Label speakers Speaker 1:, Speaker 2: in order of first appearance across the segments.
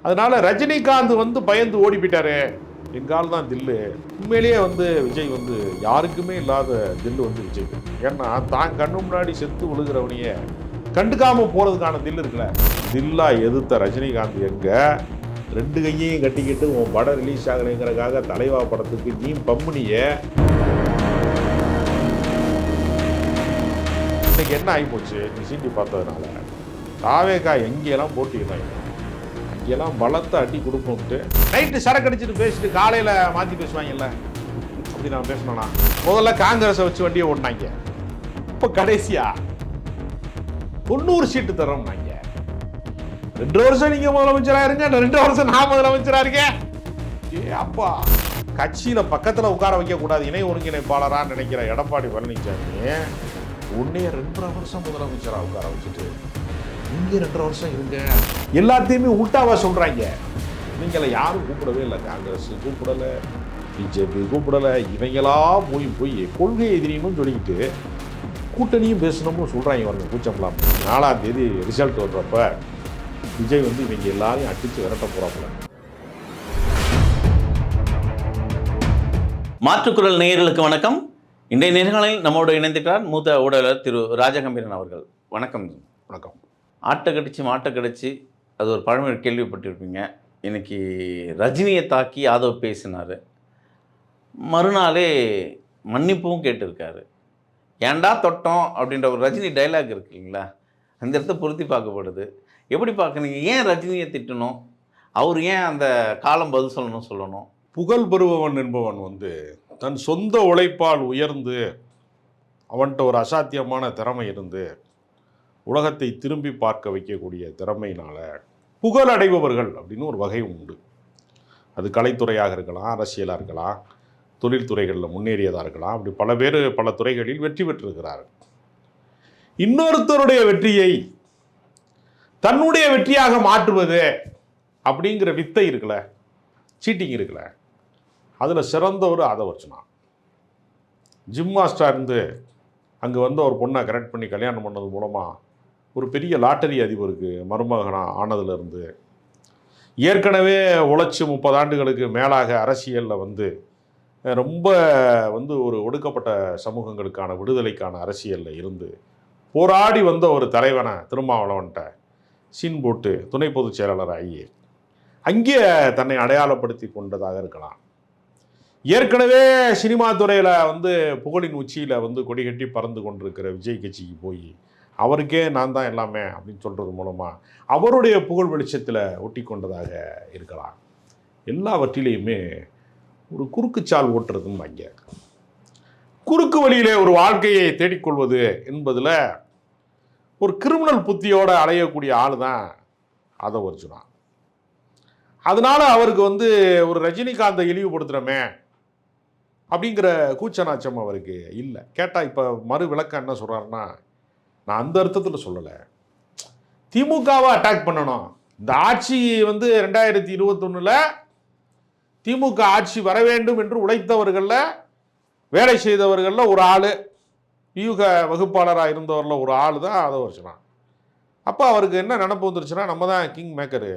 Speaker 1: அதனால ரஜினிகாந்த் வந்து பயந்து ஓடி போயிட்டாரு. எங்கால் தான் தில்லு. உண்மையிலேயே வந்து விஜய் வந்து யாருக்குமே இல்லாத தில்லு வந்து விஜய். ஏன்னா தான் கண்ணு முன்னாடி செத்து விழுகிறவனையே கண்டுக்காம போறதுக்கான தில்லு இருக்குல்ல. தில்லா எதிர்த்த ரஜினிகாந்த் எங்க 2 கையையும் கட்டிக்கிட்டு உன் படம் ரிலீஸ் ஆகலைங்கிறதுக்காக தலைவா படத்துக்கு நீ பம்முனியே. இன்னைக்கு என்ன ஆகி போச்சு நீ சீண்டி பார்த்ததுனால? தாவேக்கா எங்கெல்லாம் போட்டிக்கிறாங்க, அங்கெல்லாம் பலத்தை அடி கொடுப்போம்ட்டு நைட்டு சரக்கு அடிச்சுட்டு பேசிட்டு காலையில் மாற்றி பேசுவாங்கல்ல. அப்படி நான் பேசணும்னா முதல்ல காங்கிரஸை வச்சு வண்டியை ஓடினாங்க. இப்போ கடைசியா 90 சீட்டு தரோம்னாங்க. 2 வருஷம் நீங்க முதலமைச்சராக இருங்க, 2 வருஷம் நான் முதலமைச்சராக இருக்கேன். ஏ அப்பா, கட்சியில பக்கத்தில் உட்கார வைக்க கூடாது இணை ஒருங்கிணைப்பாளரா நினைக்கிற எடப்பாடி பழனிசாமி உன்னைய 2.5 வருஷம் முதலமைச்சராக உட்கார வச்சுட்டு இங்க 2.5 வருஷம் இருங்க. எல்லாத்தையுமே உல்டாவா சொல்றாங்க. இவங்களை யாரும் கூப்பிடவே இல்லை. காங்கிரஸ் கூப்பிடல, பிஜேபி கூப்பிடல. இவங்களா போய் கொள்கை எதிரின்னு சொல்லிக்கிட்டு கூட்டணியும் பேசணும்னு சொல்றாங்க. வரங்க கூச்சம்லாம் 4ஆம் தேதி ரிசல்ட் வர்றப்ப விஜய் வந்து இவங்க எல்லாரையும் அடிச்சு விரட்ட போறாப்புல.
Speaker 2: மாற்றுக்குரல் நேயர்களுக்கு வணக்கம். இன்றைய நேர்காணலில் நம்மோடு இணைந்திருக்கிறார் மூத்த ஊடகர் திரு ராஜகம்பீரன் அவர்கள். வணக்கம்.
Speaker 1: வணக்கம்.
Speaker 2: ஆட்டை கடிச்சு மாட்டை கடிச்சு, அது ஒரு பழமொழி கேள்விப்பட்டிருப்பீங்க. இன்னைக்கு ரஜினியை தாக்கி யாதவ் பேசினார். மறுநாளே மன்னிப்பும் கேட்டிருக்காரு. ஏண்டா தொட்டோம் அப்படின்ற ஒரு ரஜினி டைலாக் இருக்கு இல்லைங்களா, அந்த இடத்த பொருத்தி பார்க்கப்படுது. எப்படி பார்க்குறீங்க? ஏன் ரஜினியை திட்டணும்? அவர் ஏன் அந்த காலம் பதில் சொல்லணும்?
Speaker 1: புகழ் பெறுபவன் என்பவன் வந்து தன் சொந்த உழைப்பால் உயர்ந்து அவன்கிட்ட ஒரு அசாத்தியமான திறமை இருந்து உலகத்தை திரும்பி பார்க்க வைக்கக்கூடிய திறமையினால புகழ் அடைபவர்கள் அப்படின்னு ஒரு வகை உண்டு. அது கலைத்துறையாக இருக்கலாம், அரசியலாக இருக்கலாம், தொழில்துறைகளில் முன்னேறியதாக இருக்கலாம். அப்படி பல பேர் பல துறைகளில் வெற்றி பெற்றிருக்கிறார்கள். இன்னொருத்தருடைய வெற்றியை தன்னுடைய வெற்றியாக மாற்றுவது அப்படிங்கிற வித்தை இருக்குல்ல, சீட்டிங் இருக்குல்ல, அதில் சிறந்தவர் ஆதவர்ஜுனா. ஜிம் மாஸ்டராக இருந்து அங்கே வந்து ஒரு பொண்ணை கரெக்ட் பண்ணி கல்யாணம் பண்ணது மூலமாக ஒரு பெரிய லாட்டரி அதிபருக்கு மருமகனாக ஆனதுலேருந்து ஏற்கனவே உழைச்சி 30 ஆண்டுகளுக்கு மேலாக அரசியலில் வந்து ரொம்ப வந்து ஒரு ஒடுக்கப்பட்ட சமூகங்களுக்கான விடுதலைக்கான அரசியலில் இருந்து போராடி வந்த ஒரு தலைவனை திருமாவளவன்ட்ட சீன் போட்டு துணை பொதுச் செயலாளர் ஆகி அங்கே தன்னை அடையாளப்படுத்தி கொண்டதாக இருக்கலாம். ஏற்கனவே சினிமா துறையில் வந்து புகழின் உச்சியில் வந்து கொடி கட்டி பறந்து கொண்டிருக்கிற விஜய் கட்சிக்கு போய் அவருக்கே நான் தான் எல்லாமே அப்படின்னு சொல்கிறது மூலமாக அவருடைய புகழ் வெளிச்சத்தில் ஒட்டி கொண்டதாக இருக்கலாம். எல்லாவற்றிலையுமே ஒரு குறுக்குச்சால் ஓட்டுறதுன்னு வாங்க. குறுக்கு வழியிலே ஒரு வாழ்க்கையை தேடிக்கொள்வது என்பதில் ஒரு கிரிமினல் புத்தியோடு அலையக்கூடிய ஆள் தான் ஆதவர்ஜுனா. அதனால அவருக்கு வந்து ஒரு ரஜினிகாந்தை இழிவுபடுத்துகிறோமே அப்படிங்கிற கூச்சநாச்சம் அவருக்கு இல்லை. கேட்டால் இப்போ மறு விளக்கம் என்ன சொல்கிறாருன்னா, நான் அந்த அர்த்தத்தில் சொல்லலை, திமுகவை அட்டாக் பண்ணணும். இந்த ஆட்சி வந்து 2021 திமுக ஆட்சி வர வேண்டும் என்று உழைத்தவர்களில் வேலை செய்தவர்களில் ஒரு ஆள், வியூக வகுப்பாளராக இருந்தவரில் ஒரு ஆள் தான் ஆதவர்ஜுனா. அப்போ அவருக்கு என்ன நினப்பு வந்துருச்சுன்னா, நம்ம தான் கிங் மேக்கரு,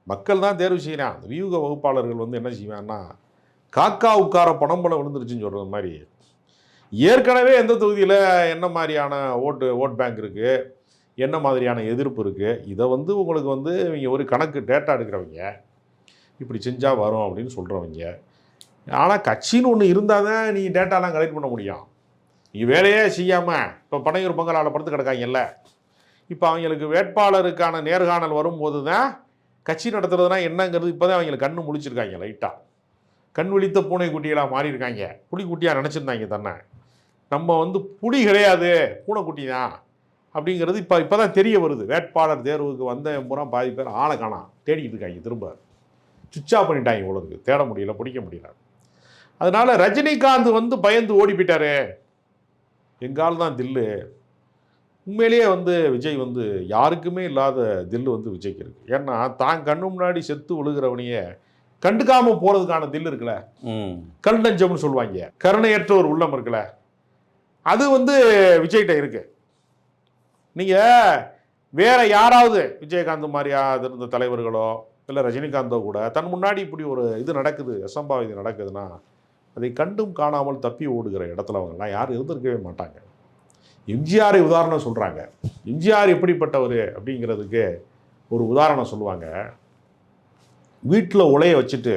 Speaker 1: மக்கள் தான் தேர்வு செய்கிறான். அந்த வியூக வகுப்பாளர்கள் வந்து என்ன செய்வான்னா, காக்கா உட்கார பணம் பணம் விழுந்துருச்சுன்னு சொல்கிறது மாதிரி ஏற்கனவே எந்த தொகுதியில் என்ன மாதிரியான ஓட் பேங்க் இருக்குது, என்ன மாதிரியான எதிர்ப்பு இருக்குது, இதை வந்து உங்களுக்கு வந்து இவங்க ஒரு கணக்கு டேட்டா எடுக்கிறவங்க இப்படி செஞ்சால் வரும் அப்படின்னு சொல்கிறவங்க. ஆனால் கட்சின்னு ஒன்று இருந்தால் தான் நீ டேட்டாலாம் கலெக்ட் பண்ண முடியும். நீ வேலையே செய்யாமல் இப்போ பனையூர் பங்களாவில் படுத்து கிடக்காங்கல்ல, இப்போ அவங்களுக்கு வேட்பாளருக்கான நேர்காணல் வரும்போது தான் கட்சி நடத்துறதுனா என்னங்கிறது இப்போ தான் அவங்களுக்கு கண்ணு முழிச்சிருக்காங்க. லைட்டாக கண் விழித்த பூனை குட்டியெல்லாம் மாறி இருக்காங்க. புலிக்குட்டியாக நினச்சிருந்தாங்க தன்னை. நம்ம வந்து புலி கிடையாது, பூனைக்குட்டி தான் அப்படிங்கிறது இப்போ தான் தெரிய வருது. வேட்பாளர் தேர்வுக்கு வந்த பூரா பாதி பேர் ஆளை காணாம் தேடிக்கிட்டு இருக்காங்க. திரும்ப சுவிட்ச் ஆஃப் பண்ணிட்டாங்க. உங்களுக்கு தேட முடியல, பிடிக்க முடியல. அதனால் ரஜினிகாந்த் வந்து பயந்து ஓடி போயிட்டாரு. எங்கால் தான் தில்லு. உண்மையிலேயே வந்து விஜய் வந்து யாருக்குமே இல்லாத தில்லு வந்து விஜய்க்கு இருக்குது. ஏன்னா தான் கண்ணு முன்னாடி செத்து விழுகிறவனையே கண்டுக்காம போகிறதுக்கான தில்லு இருக்குல்ல, கல் நஞ்சம்னு சொல்லுவாங்க, கருணையற்ற ஒரு உள்ளம் இருக்குல்ல, அது வந்து விஜய்கிட்ட இருக்கு. நீங்கள் வேற யாராவது விஜயகாந்த் மாதிரியா இருந்த தலைவர்களோ இல்லை ரஜினிகாந்தோ கூட தன் முன்னாடி இப்படி ஒரு இது நடக்குது, அசம்பாவிதம் நடக்குதுன்னா அதை கண்டும் காணாமல் தப்பி ஓடுகிற இடத்துல அவங்கெல்லாம் யாரும் இருந்திருக்கவே மாட்டாங்க. எம்ஜிஆரை உதாரணம் சொல்கிறாங்க. எம்ஜிஆர் எப்படிப்பட்டவர் அப்படிங்கிறதுக்கு ஒரு உதாரணம் சொல்லுவாங்க. வீட்டில் உலைய வச்சுட்டு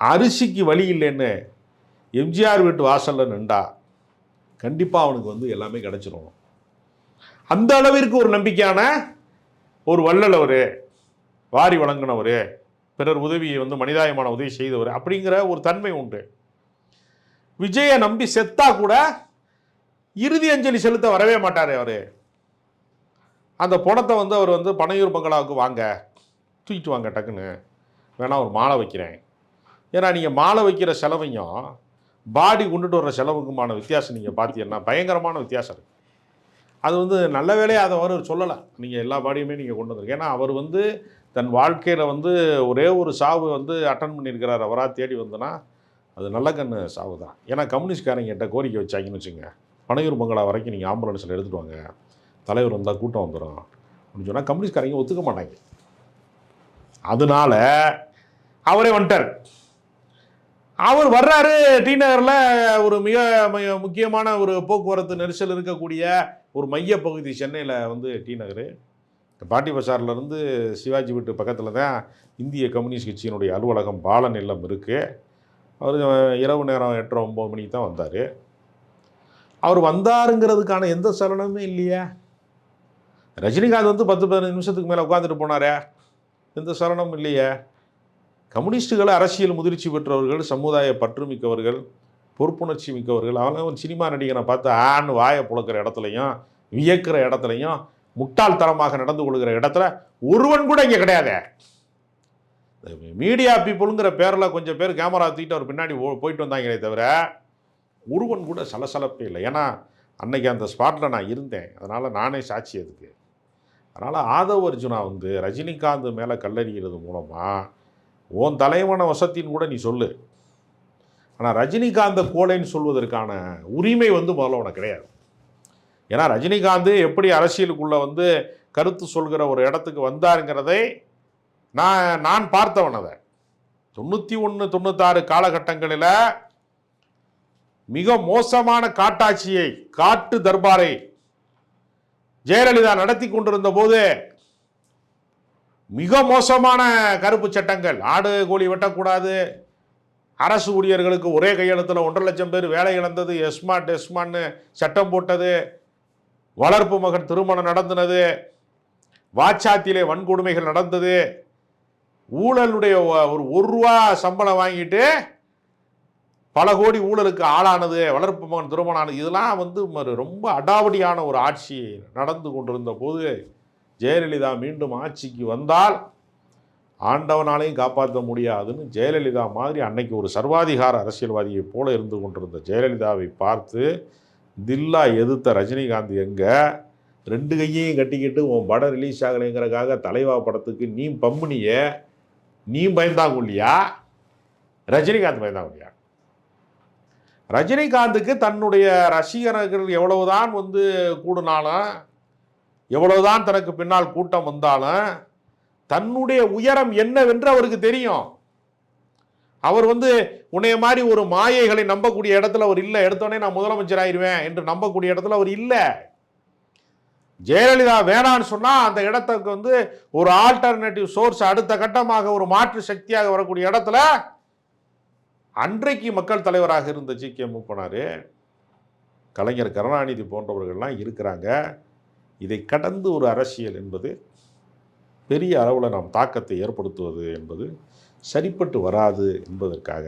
Speaker 1: அரிசிக்கு வழி இல்லைன்னு எம்ஜிஆர் வீட்டு வாசலில் நின்றா கண்டிப்பாக அவனுக்கு எல்லாமே கிடச்சிரும். அந்த அளவிற்கு ஒரு நம்பிக்கையான ஒரு வள்ளலவர், வாரி வழங்கினவர், பிறர் உதவியை மனிதாயமான உதவி செய்தவர் அப்படிங்கிற ஒரு தன்மை உண்டு. விஜயை நம்பி செத்தா கூட இறுதி அஞ்சலி செலுத்த வரவே மாட்டார். அவர் அந்த பணத்தை அவர் பனையூர் பங்களாவுக்கு வாங்க, தூக்கிட்டு வாங்க டக்குன்னு, வேணா ஒரு மாலை வைக்கிறேன். ஏன்னா நீங்கள் மாலை வைக்கிற செலவையும் பாடி கொண்டுட்டு வர்ற செலவுக்குமான வித்தியாசம் நீங்கள் பார்த்தீங்கன்னா பயங்கரமான வித்தியாசம் இருக்குது. அது நல்ல வேலையை அதை அவர் சொல்லலை, நீங்கள் எல்லா பாடியுமே நீங்கள் கொண்டு வந்துருக்கு. ஏன்னா அவர் தன் வாழ்க்கையில் ஒரே ஒரு சாவு அட்டன் பண்ணியிருக்கிறார். அவராக தேடி வந்தனா அது நல்ல கண்ணு சாவு தான். ஏன்னா கம்யூனிஸ்ட்காரங்கிட்ட கோரிக்கை வச்சாங்கன்னு வச்சுங்க, பனையூர் பங்களா வரைக்கும் நீங்கள் ஆம்புலன்ஸில் எடுத்துகிட்டு வாங்க, தலைவர் வந்தால் கூட்டம் வந்துடும் அப்படின்னு சொன்னால் கம்யூனிஸ்ட்காரங்க ஒத்துக்க மாட்டாங்க. அதனால அவரே வந்துட்டார். அவர் வர்றாரு. டி நகரில் ஒரு மிக முக்கியமான ஒரு போக்குவரத்து நெரிசல் இருக்கக்கூடிய ஒரு மையப்பகுதி சென்னையில் டி நகர். பாட்டி பசார்லேருந்து சிவாஜி வீட்டு பக்கத்தில் தான் இந்திய கம்யூனிஸ்ட் கட்சியினுடைய அலுவலகம் பாலன் இல்லம் இருக்குது. அவர் இரவு நேரம் 8-9 மணிக்கு தான் வந்தார். அவர் வந்தாருங்கிறதுக்கான எந்த சலனமே இல்லையா. ரஜினிகாந்த் 10-15 நிமிஷத்துக்கு மேலே உட்காந்துட்டு போனாரே, எந்த சலனமும் இல்லையே. கம்யூனிஸ்டுகள் அரசியல் முதிர்ச்சி பெற்றவர்கள், சமுதாய பற்று மிக்கவர்கள், பொறுப்புணர்ச்சி மிக்கவர்கள். அவங்க சினிமா நடிகனை பார்த்து ஆன்னு வாயை புழக்கிற இடத்துலையும் வியக்கிற இடத்துலையும் முட்டாள்தனமாக நடந்து கொள்கிற இடத்துல ஒருவன் கூட இங்கே கிடையாது. மீடியா பீப்புளுங்கிற பேரில் கொஞ்சம் பேர் கேமரா தூக்கிட்டு அவர் பின்னாடி போயிட்டு வந்தாங்களே தவிர ஒருவன் கூட சலசலப்பே இல்லை. ஏன்னா அன்னைக்கு அந்த ஸ்பாட்டில் நான் இருந்தேன், அதனால் நானே சாட்சி அதுக்கு. அதனால் ஆதவ் அர்ஜுனா ரஜினிகாந்த் மேலே கல்லறிகிறது மூலமாக உன் தலைவன வசத்தின்னு கூட நீ சொல்லு, ஆனால் ரஜினிகாந்த கோலைன்னு சொல்வதற்கான உரிமை முதல்ல உனக்கு கிடையாது. ஏன்னா ரஜினிகாந்த் எப்படி அரசியலுக்குள்ளே கருத்து சொல்கிற ஒரு இடத்துக்கு வந்தாருங்கிறதை நான் பார்த்தவன். அதை 91-96 காலகட்டங்களில் மிக மோசமான காட்டாட்சியை, காட்டு தர்பாரை ஜெயலலிதா நடத்தி கொண்டிருந்த போது மிக மோசமான கருப்பு சட்டங்கள், ஆடு கோழி வெட்டக்கூடாது, அரசு ஊழியர்களுக்கு ஒரே கையெழுத்தில் 1.5 லட்சம் பேர் வேலை இழந்தது, எஸ்மான்னு சட்டம் போட்டது, வளர்ப்பு மகன் திருமணம் நடந்தது, வாச்சாத்திலே வன்கொடுமைகள் நடந்தது, ஊழலுடைய ஒரு ரூபா சம்பளம் வாங்கிட்டு பல கோடி ஊழலுக்கு ஆளானது, வளர்ப்பு மகன் திருமணம் ஆனது, இதெல்லாம் ரொம்ப அடாவடியான ஒரு ஆட்சி நடந்து கொண்டிருந்த போது ஜெயலலிதா மீண்டும் ஆட்சிக்கு வந்தால் ஆண்டவனாலையும் காப்பாற்ற முடியாதுன்னு ஜெயலலிதா மாதிரி அன்னைக்கு ஒரு சர்வாதிகார அரசியல்வாதியை போல இருந்து கொண்டிருந்த ஜெயலலிதாவை பார்த்து தில்லா எதிர்த்த ரஜினிகாந்த் எங்கே 2 கையையும் கட்டிக்கிட்டு உன் படம் ரிலீஸ் ஆகலைங்கிறக்காக தலைவா படத்துக்கு நீ பம்புனிய, நீ பயந்தாங்குள்ளியா, ரஜினிகாந்த் பயந்தாங்குள்ளியா? ரஜினிகாந்துக்கு தன்னுடைய ரசிகர்கள் எவ்வளவுதான் கூடுனாலும், எவ்வளவுதான் தனக்கு பின்னால் கூட்டம் வந்தாலும் தன்னுடைய உயரம் என்னவென்று அவருக்கு தெரியும். அவர் உன்னைய மாதிரி ஒரு மாயைகளை நம்பக்கூடிய இடத்துல அவர் இல்லை. எடுத்தோடனே நான் முதலமைச்சர் ஆயிடுவேன் என்று நம்பக்கூடிய இடத்துல அவர் இல்லை. ஜெயலலிதா வேணான்னு சொன்னால் அந்த இடத்துக்கு ஒரு ஆல்டர்னேட்டிவ் சோர்ஸ், அடுத்த கட்டமாக ஒரு மாற்று சக்தியாக வரக்கூடிய இடத்துல அன்றைக்கு மக்கள் தலைவராக இருந்த ஜி.கே. மூப்பனார், கலைஞர் கருணாநிதி போன்றவர்கள்லாம் இருக்கிறாங்க. இதை கடந்து ஒரு அரசியல் என்பது பெரிய அளவில் நாம் தாக்கத்தை ஏற்படுத்துவது என்பது சரிப்பட்டு வராது என்பதற்காக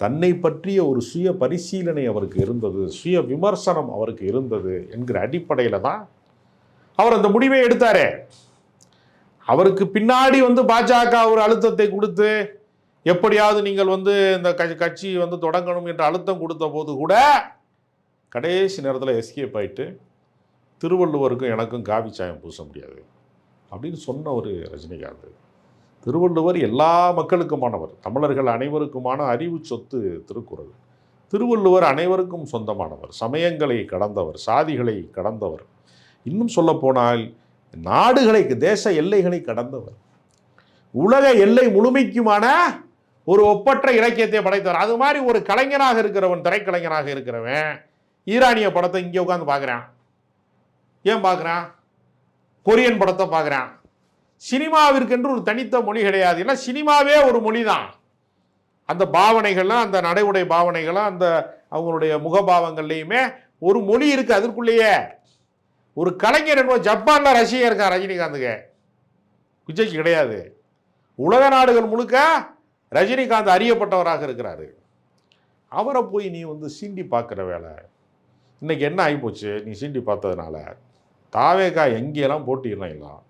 Speaker 1: தன்னை பற்றிய ஒரு சுய பரிசீலனை அவருக்கு இருந்தது, சுய விமர்சனம் அவருக்கு இருந்தது என்கிற அடிப்படையில் தான் அவர் அந்த முடிவை எடுத்தாரே. அவருக்கு பின்னாடி பாஜக ஒரு அழுத்தத்தை கொடுத்து எப்படியாவது நீங்கள் இந்த கட்சி தொடங்கணும் என்ற அழுத்தம் கொடுத்த போது கூட கடைசி நேரத்தில் எஸ்கேப் ஆயிட்டு திருவள்ளுவருக்கும் எனக்கும் காவி சாயம் பூச முடியாது அப்படின்னு சொன்ன ஒரு ரஜினிகாந்த். திருவள்ளுவர் எல்லா மக்களுக்குமானவர், தமிழர்கள் அனைவருக்குமான அறிவு சொத்து திருக்குறள். திருவள்ளுவர் அனைவருக்கும் சொந்தமானவர், சமயங்களை கடந்தவர், சாதிகளை கடந்தவர், இன்னும் சொல்லப்போனால் நாடுகளை, தேச எல்லைகளை கடந்தவர். உலக எல்லை முழுமைக்குமான ஒரு ஒப்பற்ற இலக்கியத்தை படைத்தவர். அது மாதிரி ஒரு கலைஞனாக இருக்கிறவன், திரைக்கலைஞனாக இருக்கிறவன் ஈரானிய படத்தை இங்கே உட்காந்து பார்க்குறான். ஏன் பார்க்குறான்? கொரியன் படத்தை பார்க்குறான். சினிமாவிற்கென்று ஒரு தனித்த மொழி கிடையாது. ஏன்னா சினிமாவே ஒரு மொழி தான். அந்த பாவனைகள்லாம், அந்த நடை பாவனைகளும், அந்த அவங்களுடைய முகபாவங்கள்லையுமே ஒரு மொழி இருக்கு. அதற்குள்ளேயே ஒரு கலைஞர் என்பது ஜப்பான்ல ரசிகன் இருக்கான் ரஜினிகாந்துக்கு, விஜய்க்கு கிடையாது. உலக நாடுகள் முழுக்க ரஜினிகாந்த் அறியப்பட்டவராக இருக்கிறாரு. அவரை போய் நீ வந்து சீண்டி பார்க்குற வேலை. இன்னைக்கு என்ன ஆகிப்போச்சு? நீ சீண்டி பார்த்ததுனால தாவேகா எங்கேயெல்லாம் போட்டிடலாம்,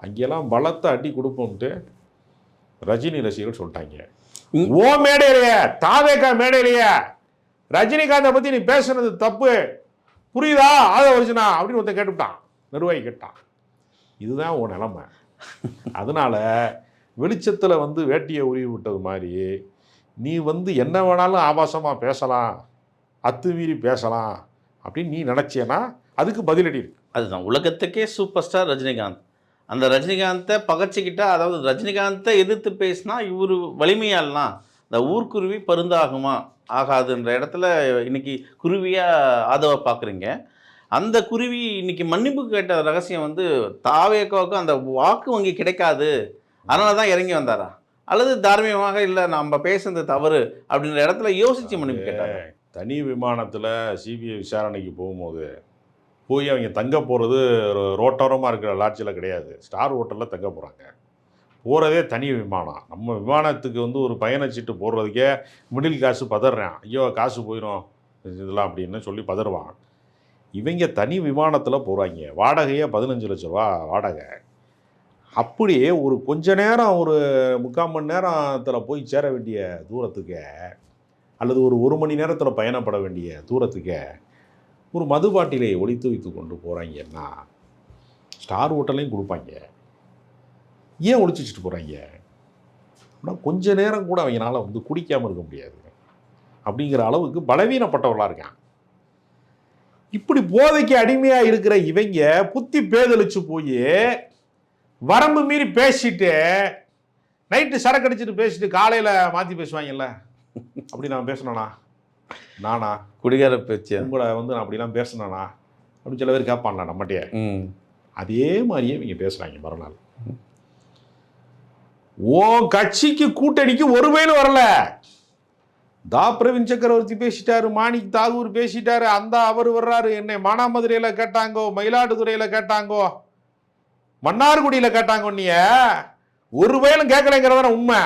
Speaker 1: அங்கெல்லாம் பலத்தை அடி கொடுப்போம்ட்டு ரஜினி ரசிகர்கள் சொல்லிட்டாங்க. ஓ மேடையிலையே, தாவேகா மேடையிலையே ரஜினிகாந்தை பற்றி நீ பேசுனது தப்பு, புரியுதா ஆதவர்ஜனா அப்படின்னு ஒருத்தன் கேட்டுவிட்டான், நிர்வாகி கேட்டான். இதுதான் உன் நிலைமை. அதனால வெளிச்சத்தில் வந்து வேட்டியை உருவி விட்டது மாதிரி நீ வந்து என்ன வேணாலும் ஆபாசமாக பேசலாம், அத்துமீறி பேசலாம் அப்படின்னு நீ நினச்சேன்னா அதுக்கு பதிலடி இருக்கு.
Speaker 2: அதுதான் உலகத்துக்கே சூப்பர் ஸ்டார் ரஜினிகாந்த். அந்த ரஜினிகாந்தை பகச்சிக்கிட்டா, அதாவது ரஜினிகாந்தை எதிர்த்து பேசினா இவர் வலிமையாலாம் இந்த ஊர்க்குருவி பருந்தாகுமா ஆகாதுன்ற இடத்துல இன்னைக்கு குருவியாக ஆதவ பார்க்குறீங்க. அந்த குருவி இன்னைக்கு மன்னிப்பு கேட்ட ரகசியம் வந்து தாவேக்காவுக்கு அந்த வாக்கு வங்கி கிடைக்காது, அதனால தான் இறங்கி வந்தாரா, அல்லது தார்மீகமாக இல்லை நம்ம பேசுறது தவறு அப்படின்ற இடத்துல யோசிச்சு மன்னிப்பு கேட்டாங்க.
Speaker 1: தனி விமானத்தில் சிபிஐ விசாரணைக்கு போகும்போது போய் அவங்க தங்க போகிறது ரோட்டோரமாக இருக்கிற லாட்ஜில் கிடையாது, ஸ்டார் ஹோட்டலில் தங்க போகிறாங்க. போகிறதே தனி விமானம். நம்ம விமானத்துக்கு வந்து ஒரு பயணச்சீட்டு போடுறதுக்கே மிடில் கிளாஸு பதறான், ஐயோ காசு போயிடும் இதெல்லாம் அப்படின்னு சொல்லி பதறுவான். இவங்க தனி விமானத்தில் போகிறாங்க, வாடகையே 15 லட்ச ரூபா வாடகை. அப்படியே ஒரு கொஞ்ச நேரம், ஒரு 3/4 மணி நேரத்தில் போய் சேர வேண்டிய தூரத்துக்கு, அல்லது ஒரு 1 மணி நேரத்தில் பயணப்பட வேண்டிய தூரத்துக்கு ஒரு மது பாட்டிலை ஒளித்து வைத்து கொண்டு போகிறாங்கன்னா ஸ்டார் ஹோட்டல்லையும் கொடுப்பாங்க. ஏன் ஒளிச்சு வச்சுட்டு போகிறாங்க அப்படின்னா கொஞ்ச நேரம் கூட அவங்களால வந்து குடிக்காமல் இருக்க முடியாது அப்படிங்கிற அளவுக்கு பலவீனப்பட்டவர்களாக இருக்கான். இப்படி போதைக்கு அடிமையாக இருக்கிற இவங்க புத்தி பேதலிச்சு போய் வரம்பு மீறி பேசிட்டு நைட்டு சரக்கு அடிச்சுட்டு பேசிட்டு காலையில் மாற்றி பேசுவாங்கல்ல, அப்படி நான் பேசினேனா, நானா
Speaker 2: குடிகார பேச்சு
Speaker 1: உங்களை வந்து நான் அப்படிலாம் பேசினேனா அப்படின்னு சில பேர் கேட்பான்ல நம்மகிட்டே. அதே மாதிரியே இவங்க பேசுகிறாங்க மறுநாள். ஓ கட்சிக்கு கூட்டணிக்கு ஒரு வயலும் வரல. பிரவீன் சக்கரவர்த்தி பேசிட்டாரு, மாணிக் தாகூர் பேசிட்டாரு, அந்த அவர் வர்றாரு, என்னை மானாமதுரையில் கேட்டாங்கோ, மயிலாடுதுறையில் கேட்டாங்கோ, மன்னார்குடியில் கேட்டாங்க. நீ ஒரு வயலும் கேட்கலைங்கிறதான உண்மை.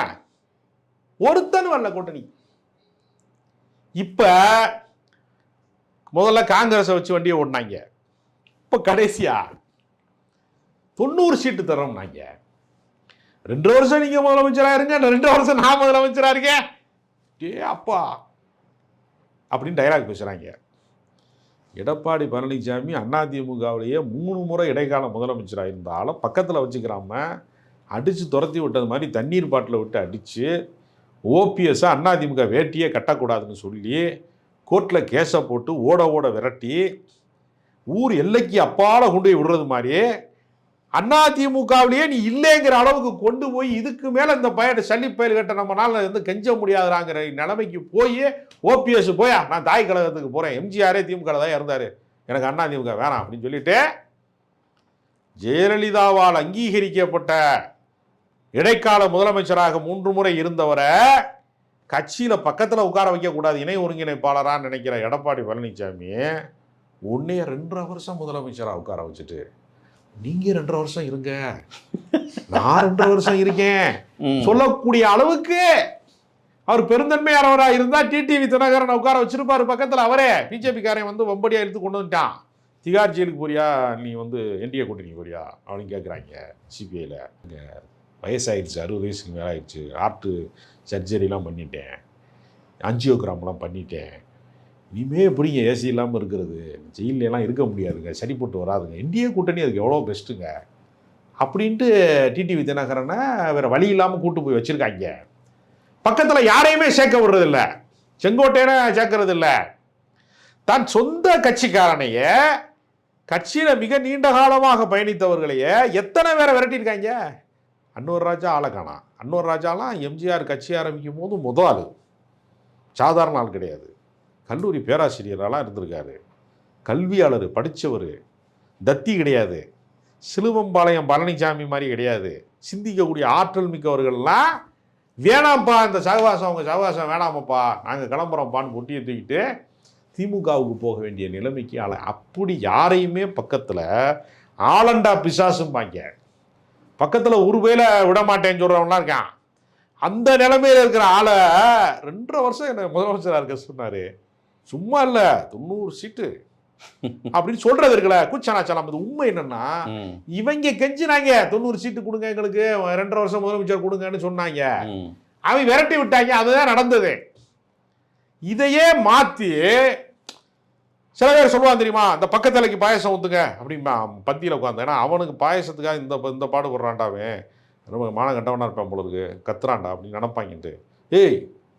Speaker 1: ஒருத்தன் வரல கூட்டணி. இப்ப முதல்ல காங்கிரஸை வச்சு வண்டியை ஓடினாங்க, இப்ப கடைசியா 90 சீட்டு தரோம்னாங்க. 2 வருஷம் நீங்க முதலமைச்சரா இருங்க, 2 வருஷம் நான் முதலமைச்சரா இருக்கேன், ஏ அப்பா அப்படின்னு டைலாக் பேசுறாங்க. எடப்பாடி பழனிசாமி அதிமுகவிலேயே 3 முறை இடைக்கால முதலமைச்சராக இருந்தாலும் பக்கத்தில் வச்சுக்கிறாம அடித்து துரத்தி விட்டது மாதிரி தண்ணீர் பாட்டில் விட்டு அடித்து ஓபிஎஸ்ஸை அதிமுக வேட்டியே கட்டக்கூடாதுன்னு சொல்லி கோர்ட்டில் கேஸை போட்டு ஓட ஓட விரட்டி ஊர் எல்லைக்கு அப்பால கொண்டு போய் விடுறது மாதிரி அதிமுகவிலேயே நீ இல்லைங்கிற அளவுக்கு கொண்டு போய் இதுக்கு மேலே இந்த பயனை சல்லி பயல் கட்ட நம்மளால வந்து கெஞ்ச முடியாதுறாங்கிற நிலைமைக்கு போய் ஓபிஎஸ் போயா நான் தாய் கழகத்துக்கு போகிறேன், எம்ஜிஆரே திமுக தான் இருந்தார், எனக்கு அதிமுக வேணாம் அப்படின்னு சொல்லிட்டு ஜெயலலிதாவால் அங்கீகரிக்கப்பட்ட இடைக்கால முதலமைச்சராக 3 முறை இருந்தவரை கட்சியில் பக்கத்தில் உட்கார வைக்கக்கூடாது இணை ஒருங்கிணைப்பாளரான்னு நினைக்கிற எடப்பாடி பழனிசாமி 1.5 வருஷம் முதலமைச்சராக உட்கார வச்சுட்டு நீங்க 2 வருஷம் இருங்க, நான் 2 வருஷம் இருக்கேன் சொல்லக்கூடிய அளவுக்கு அவர் பெருந்தன்மையானவராக இருந்தா டிடிவி தினகரனை உட்கார வச்சிருப்பாரு பக்கத்தில். அவரே பிஜேபி காரன் வந்து வம்படியா எடுத்து கொண்டு வந்துட்டான், திகார் ஜெயிலுக்கு போறியா நீ வந்து என்டிஏ கூட்டணி போறியா அப்படின்னு கேட்குறாங்க சிபிஐயில். இங்கே வயசாகிடுச்சு, 60 வயசுக்கு மேலே ஆயிடுச்சு, ஹார்ட்டு சர்ஜரிலாம் பண்ணிட்டேன், ஆஞ்சியோகிராம்லாம் பண்ணிட்டேன், இனிமே எப்படிங்க ஏசி இல்லாமல் இருக்கிறது, ஜெயிலெலாம் இருக்க முடியாதுங்க, சரி போட்டு வராதுங்க, என்டிஏ கூட்டணி அதுக்கு எவ்வளோ பெஸ்ட்டுங்க அப்படின்ட்டு டிடிவி தினகரனை வேறு வழி இல்லாமல் கூட்டு போய் வச்சுருக்காங்க. பக்கத்தில் யாரையுமே சேர்க்க விடுறதில்ல, செங்கோட்டையனை சேர்க்கறது இல்லை, தன் சொந்த கட்சிக்காரனைய கட்சியில் மிக நீண்ட காலமாக பயணித்தவர்களையே எத்தனை பேரை விரட்டியிருக்காங்க. அன்வர் ராஜா ஆளை காணாம். அன்வர் ராஜாலாம் எம்ஜிஆர் கட்சி ஆரம்பிக்கும் போது முதல் ஆள், சாதாரண ஆள் கிடையாது. கல்லூரி பேராசிரியரெல்லாம் இருந்திருக்காரு, கல்வியாளர், படித்தவர், தத்தி கிடையாது, சிலுவம்பாளையம் பழனிசாமி மாதிரி கிடையாது, சிந்திக்கக்கூடிய ஆற்றல் மிக்கவர்கள்லாம் வேணாம்ப்பா இந்த சகவாசம், அவங்க சகவாசம் வேணாமப்பா, நாங்கள் கிளம்புறோம்ப்பான்னு பொட்டியை தூக்கிட்டு திமுகவுக்கு போக வேண்டிய நிலைமைக்கு ஆளை. அப்படி யாரையுமே பக்கத்தில் ஆலண்டா பிசாசும்பாங்க, பக்கத்தில் ஒரு வேளை விட மாட்டேன்னு சொல்கிறவங்களாம் இருக்கான். அந்த நிலைமையில் இருக்கிற ஆளை 2.5 வருஷம் என்ன முதலமைச்சராக இருக்க சொன்னார். சும்மா இல்லை, 90 சீட்டு அப்படின்னு சொல்றது இருக்குல்ல, கூச்சனாச்சலாம். அது உண்மை என்னன்னா, இவங்க கெஞ்சினாங்க 90 சீட்டு கொடுங்க எங்களுக்கு, 2.5 வருஷம் முதலமைச்சர் கொடுங்கன்னு சொன்னாங்க. அவங்க விரட்டி விட்டாங்க. அதுதான் நடந்தது. இதையே மாற்றி சில பேர் சொல்லுவான் தெரியுமா, இந்த பக்கத்தலைக்கு பாயசம் ஊற்றுங்க அப்படின்பா பந்தியில் உட்காந்து. ஏன்னா அவனுக்கு பாயசத்துக்காக இந்த பாடுபடுறான்டாவே, ரொம்ப மானம் கட்டவனா இருப்பான் பொழுதுக்கு, கத்துறான்டா அப்படின்னு நினப்பாங்கிட்டு. ஏய்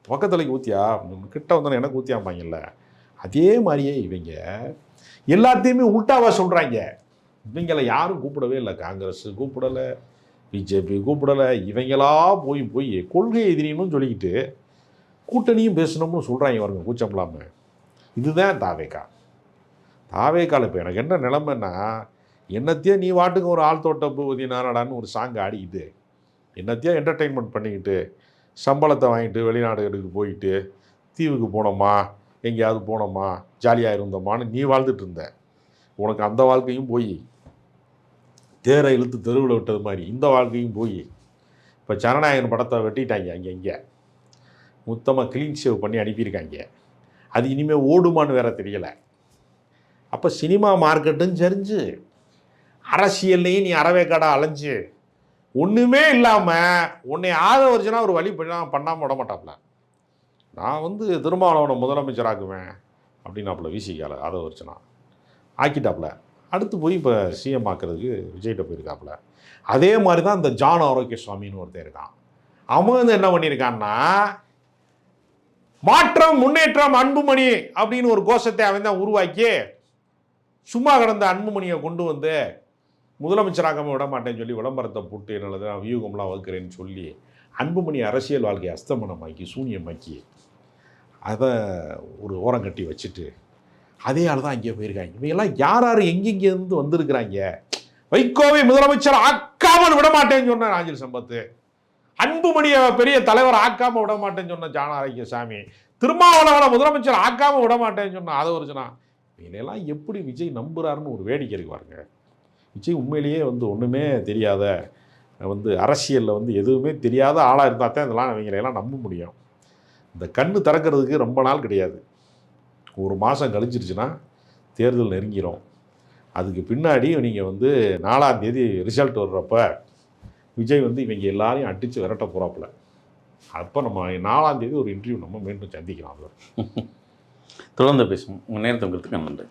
Speaker 1: பக்கத்தலைக்கு ஊற்றியா அப்படின்னு கிட்ட வந்தோன்னே எனக்கு ஊற்றியாம்பாங்கல்ல. அதே மாதிரியே இவங்க எல்லாத்தையுமே உல்டாவாக சொல்கிறாங்க. இவங்களை யாரும் கூப்பிடவே இல்லை. காங்கிரஸ் கூப்பிடலை, பிஜேபி கூப்பிடலை. இவங்களா போய் போய் கொள்கை எதிரின்னு சொல்லிக்கிட்டு கூட்டணியும் பேசணும்னு சொல்கிறாங்க பாருங்க, கூச்சம் இல்லாமல். இதுதான் தாவேக்கா. தாவேக்கால இப்போ எனக்கு என்ன நிலைமைன்னா, என்னத்தையும் நீ வாட்டுக்கு ஒரு ஆள் தோட்ட பூபதி நாராடான்னு ஒரு சாங் ஆடிக்கிட்டு, என்னத்தையும் என்டர்டெயின்மெண்ட் பண்ணிக்கிட்டு, சம்பளத்தை வாங்கிட்டு வெளிநாடுகளுக்கு போயிட்டு, தீவுக்கு போனோமா, எங்கேயாவது போனோமா, ஜாலியாக இருந்தோமான்னு நீ வாழ்ந்துட்டு இருந்த. உனக்கு அந்த வாழ்க்கையும் போய் தேரை இழுத்து தெருவில் விட்டது மாதிரி இந்த வாழ்க்கையும் போய் இப்போ ஜனநாயகன் படத்தை வெட்டிட்டாங்க. இங்கே மொத்தமாக க்ளீன் ஷேவ் பண்ணி அனுப்பியிருக்காங்க. அது இனிமேல் ஓடுமான்னு வேற தெரியலை. அப்போ சினிமா மார்க்கெட்டுன்னு தெரிஞ்சு, அரசியல்லையும் நீ அறவேக்காடா அலைஞ்சு ஒன்றுமே இல்லாமல் உன்னை ஆதரிச்சுனா ஒரு வழி பண்ணாமல் விட மாட்டாப்புல. நான் திருமாவளவனை முதலமைச்சராக்குவேன் அப்படின்னாப்புல விசிகால ஆதரிச்சுனா ஆக்கிட்டாப்புல. அடுத்து போய் இப்போ சிஎம் ஆக்கிறதுக்கு விஜய்கிட்ட போயிருக்காப்புல. அதே மாதிரி தான் இந்த ஜான் ஆரோக்கிய சுவாமின்னு ஒருத்தர் இருக்கான். அவன் என்ன பண்ணியிருக்கான்னா, மாற்றம் முன்னேற்றம் அன்புமணி அப்படின்னு ஒரு கோஷத்தை அவன் தான் உருவாக்கி, சும்மா கிடந்த அன்புமணியை கொண்டு வந்து முதலமைச்சராகாமல் விட மாட்டேன்னு சொல்லி விளம்பரத்தை போட்டு என்னது நான் வியூகம்லாம் வகுக்கிறேன்னு சொல்லி அன்புமணி அரசியல் வாழ்க்கையை அஸ்தமனமாக்கி சூன்யமாக்கி அதை ஒரு ஓரம் கட்டி வச்சுட்டு அதே ஆள் தான் அங்கே போயிருக்காங்க. இவங்கெல்லாம் யார் எங்கெங்கேருந்து வந்திருக்கிறாங்க. வைகோவை முதலமைச்சர் ஆக்காமல் விட மாட்டேன்னு சொன்ன ராஜில் சம்பத்து, அன்புமணியை பெரிய தலைவர் ஆக்காமல் விட மாட்டேன்னு சொன்ன ஜான் ஆரோக்கிய சாமி, திருமாவளவனை முதலமைச்சர் ஆக்காமல் விட மாட்டேன்னு சொன்ன ஆதவர்ஜனா. இவங்களெல்லாம் எப்படி விஜய் நம்புறாருன்னு ஒரு வேடிக்கை இருக்கு பாருங்க. விஜய் உண்மையிலேயே ஒன்றுமே தெரியாத அரசியலில் எதுவுமே தெரியாத ஆளாக இருந்தால் தான் இதெல்லாம் இவங்களையெல்லாம் நம்ப முடியும். இந்த கண்ணு திறக்கிறதுக்கு ரொம்ப நாள் கிடையாது. ஒரு மாதம் கழிச்சிருச்சுன்னா தேர்தல் நெருங்கிடும். அதுக்கு பின்னாடி நீங்கள் 4ஆம் தேதி ரிசல்ட் வர்றப்ப விஜய் இவங்க எல்லாரையும் அடித்து விரட்ட போகிறாப்புல. அப்போ நம்ம 4ஆம் தேதி ஒரு இன்டர்வியூ நம்ம மீண்டும் சந்திக்கலாம்.
Speaker 2: தொடர்ந்து பேசுவோம். உங்கள் நேரத்தை உங்களுக்கு நன்றி.